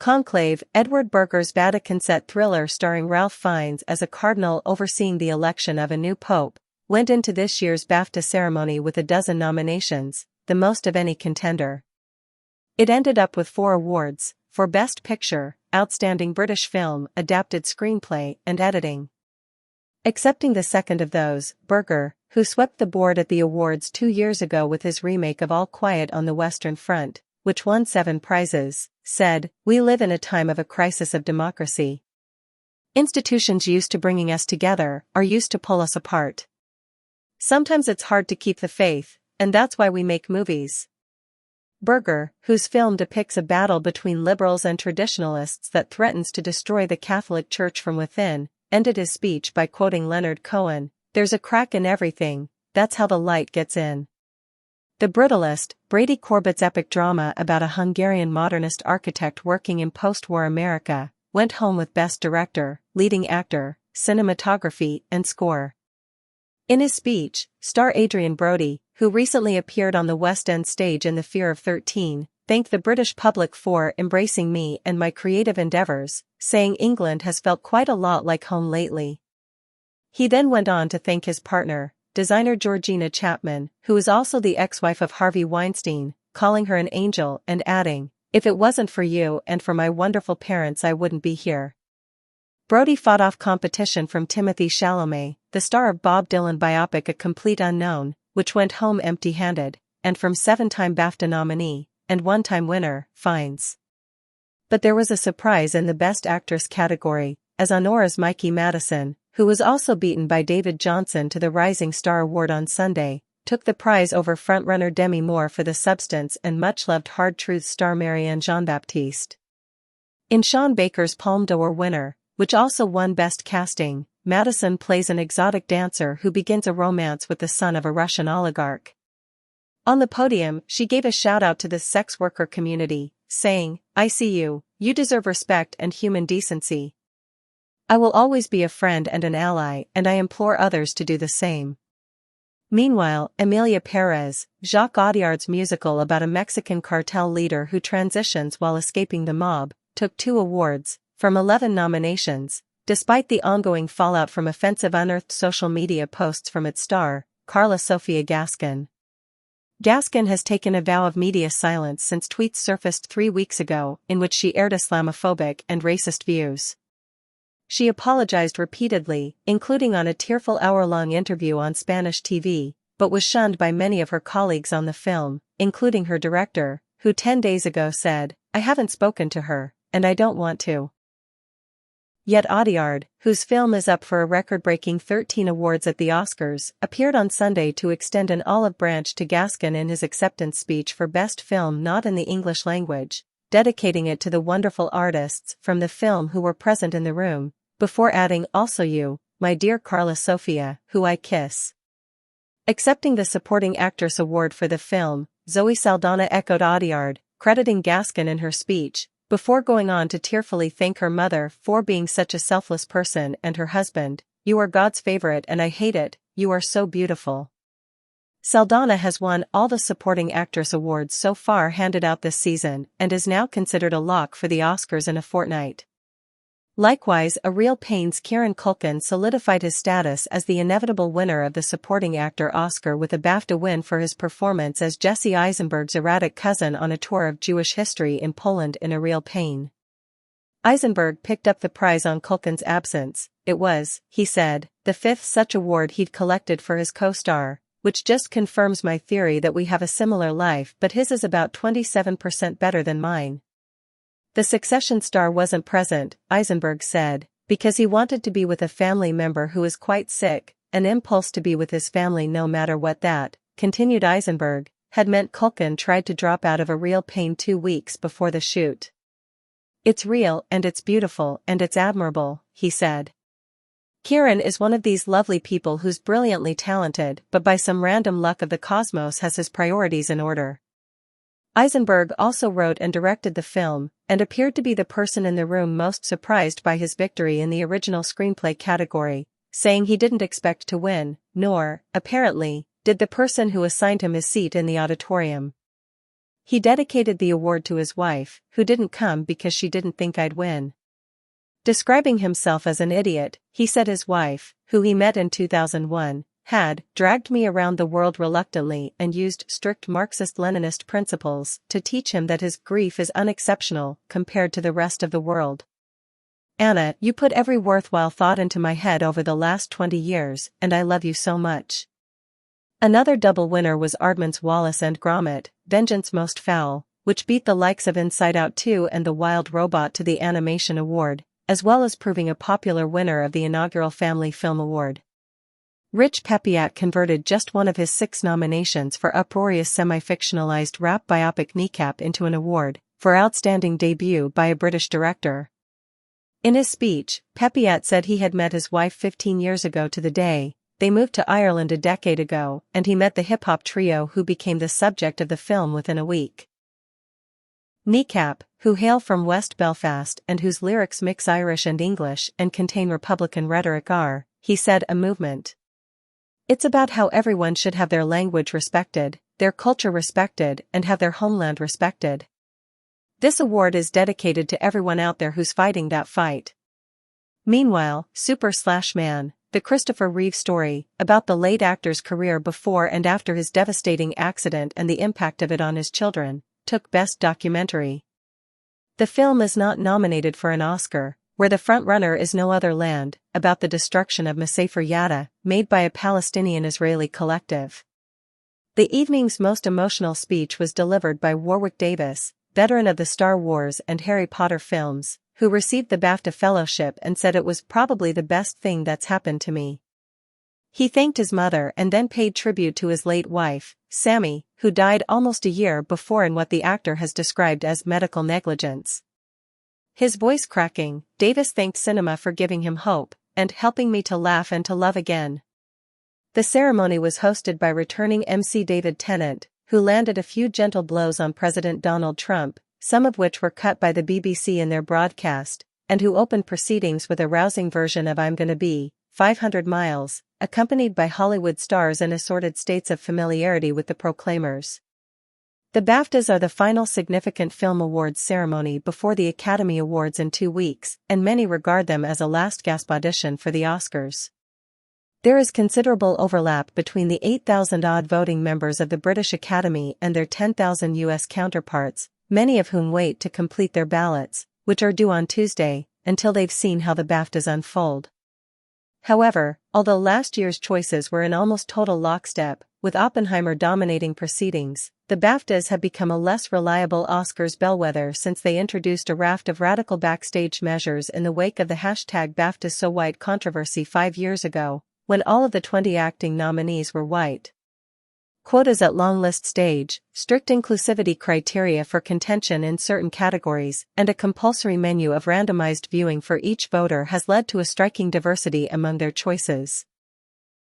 Conclave, Edward Berger's Vatican-set thriller starring Ralph Fiennes as a cardinal overseeing the election of a new pope, went into this year's BAFTA ceremony with a dozen nominations, the most of any contender. It ended up with 4 awards, for Best Picture, Outstanding British Film, Adapted Screenplay, and Editing. Accepting the second of those, Berger, who swept the board at the awards 2 years ago with his remake of All Quiet on the Western Front, which won 7 prizes, said, "We live in a time of a crisis of democracy. Institutions used to bringing us together are used to pull us apart. Sometimes it's hard to keep the faith, and that's why we make movies." Berger, whose film depicts a battle between liberals and traditionalists that threatens to destroy the Catholic Church from within, ended his speech by quoting Leonard Cohen, "There's a crack in everything, that's how the light gets in." The Brutalist, Brady Corbet's epic drama about a Hungarian modernist architect working in post-war America, went home with Best Director, Leading Actor, Cinematography, and Score. In his speech, star Adrien Brody, who recently appeared on the West End stage in The Fear of 13, thanked the British public for embracing me and my creative endeavours, saying England has felt quite a lot like home lately. He then went on to thank his partner, designer Georgina Chapman, who is also the ex-wife of Harvey Weinstein, calling her an angel and adding, "If it wasn't for you and for my wonderful parents I wouldn't be here." Brody fought off competition from Timothée Chalamet, the star of Bob Dylan biopic A Complete Unknown, which went home empty-handed, and from 7-time BAFTA nominee, and 1-time winner, Fiennes. But there was a surprise in the Best Actress category, as Anora's Mikey Madison, who was also beaten by David Johnson to the Rising Star Award on Sunday, took the prize over frontrunner Demi Moore for The Substance and much-loved Hard Truth star Marianne Jean-Baptiste. In Sean Baker's Palme d'Or winner, which also won Best Casting, Madison plays an exotic dancer who begins a romance with the son of a Russian oligarch. On the podium, she gave a shout-out to the sex worker community, saying, "I see you, you deserve respect and human decency. I will always be a friend and an ally, and I implore others to do the same." Meanwhile, Emilia Pérez, Jacques Audiard's musical about a Mexican cartel leader who transitions while escaping the mob, took 2 awards, from 11 nominations, despite the ongoing fallout from offensive unearthed social media posts from its star, Carla Sofia Gaskin. Gaskin has taken a vow of media silence since tweets surfaced 3 weeks ago in which she aired Islamophobic and racist views. She apologized repeatedly, including on a tearful hour-long interview on Spanish TV, but was shunned by many of her colleagues on the film, including her director, who 10 days ago said, "I haven't spoken to her, and I don't want to." Yet Audiard, whose film is up for a record-breaking 13 awards at the Oscars, appeared on Sunday to extend an olive branch to Gaskin in his acceptance speech for Best Film Not in the English Language, dedicating it to the wonderful artists from the film who were present in the room, before adding, "Also you, my dear Carla Sofia, who I kiss." Accepting the Supporting Actress award for the film, Zoe Saldana echoed Audiard, crediting Gaskin in her speech, before going on to tearfully thank her mother for being such a selfless person and her husband, "You are God's favorite and I hate it, you are so beautiful." Saldana has won all the Supporting Actress awards so far handed out this season and is now considered a lock for the Oscars in a fortnight. Likewise, A Real Pain's Kieran Culkin solidified his status as the inevitable winner of the Supporting Actor Oscar with a BAFTA win for his performance as Jesse Eisenberg's erratic cousin on a tour of Jewish history in Poland in A Real Pain. Eisenberg picked up the prize on Culkin's absence. It was, he said, the 5th such award he'd collected for his co-star, which just confirms my theory that we have a similar life, but his is about 27% better than mine. The Succession star wasn't present, Eisenberg said, because he wanted to be with a family member who is quite sick. An impulse to be with his family no matter what that, continued Eisenberg, had meant Culkin tried to drop out of A Real Pain 2 weeks before the shoot. "It's real and it's beautiful and it's admirable," he said. Kieran is one of these lovely people who's brilliantly talented but by some random luck of the cosmos has his priorities in order. Eisenberg also wrote and directed the film, and appeared to be the person in the room most surprised by his victory in the original screenplay category, saying he didn't expect to win, nor, apparently, did the person who assigned him his seat in the auditorium. He dedicated the award to his wife, who didn't come because she didn't think I'd win. Describing himself as an idiot, he said his wife, who he met in 2001, had dragged me around the world reluctantly and used strict Marxist-Leninist principles to teach him that his grief is unexceptional compared to the rest of the world. Anna, you put every worthwhile thought into my head over the last 20 years, and I love you so much. Another double winner was Aardman's Wallace and Gromit, Vengeance Most Fowl, which beat the likes of Inside Out 2 and The Wild Robot to the Animation Award, as well as proving a popular winner of the inaugural Family Film Award. Rich Pepiat converted just one of his 6 nominations for uproarious semi-fictionalized rap biopic Kneecap into an award for outstanding debut by a British director. In his speech, Pepiat said he had met his wife 15 years ago to the day. They moved to Ireland a decade ago, and he met the hip-hop trio who became the subject of the film within a week. Kneecap, who hail from West Belfast and whose lyrics mix Irish and English and contain Republican rhetoric are, he said, a movement. It's about how everyone should have their language respected, their culture respected, and have their homeland respected. This award is dedicated to everyone out there who's fighting that fight. Meanwhile, Super/Man, the Christopher Reeve story, about the late actor's career before and after his devastating accident and the impact of it on his children, took Best Documentary. The film is not nominated for an Oscar, where the frontrunner is No Other Land, about the destruction of Sefer Yatta, made by a Palestinian-Israeli collective. The evening's most emotional speech was delivered by Warwick Davis, veteran of the Star Wars and Harry Potter films, who received the BAFTA Fellowship and said it was probably the best thing that's happened to me. He thanked his mother and then paid tribute to his late wife, Sammy, who died almost a year before in what the actor has described as medical negligence. His voice cracking, Davis thanked cinema for giving him hope, and helping me to laugh and to love again. The ceremony was hosted by returning MC David Tennant, who landed a few gentle blows on President Donald Trump, some of which were cut by the BBC in their broadcast, and who opened proceedings with a rousing version of I'm Gonna Be 500 Miles, accompanied by Hollywood stars in assorted states of familiarity with the proclaimers. The BAFTAs are the final significant film awards ceremony before the Academy Awards in 2 weeks, and many regard them as a last-gasp audition for the Oscars. There is considerable overlap between the 8,000-odd voting members of the British Academy and their 10,000 U.S. counterparts, many of whom wait to complete their ballots, which are due on Tuesday, until they've seen how the BAFTAs unfold. However, although last year's choices were in almost total lockstep, with Oppenheimer dominating proceedings, the BAFTAs have become a less reliable Oscars bellwether since they introduced a raft of radical backstage measures in the wake of the #BAFTASSoWhite controversy 5 years ago, when all of the 20 acting nominees were white. Quotas at longlist stage, strict inclusivity criteria for contention in certain categories, and a compulsory menu of randomized viewing for each voter has led to a striking diversity among their choices.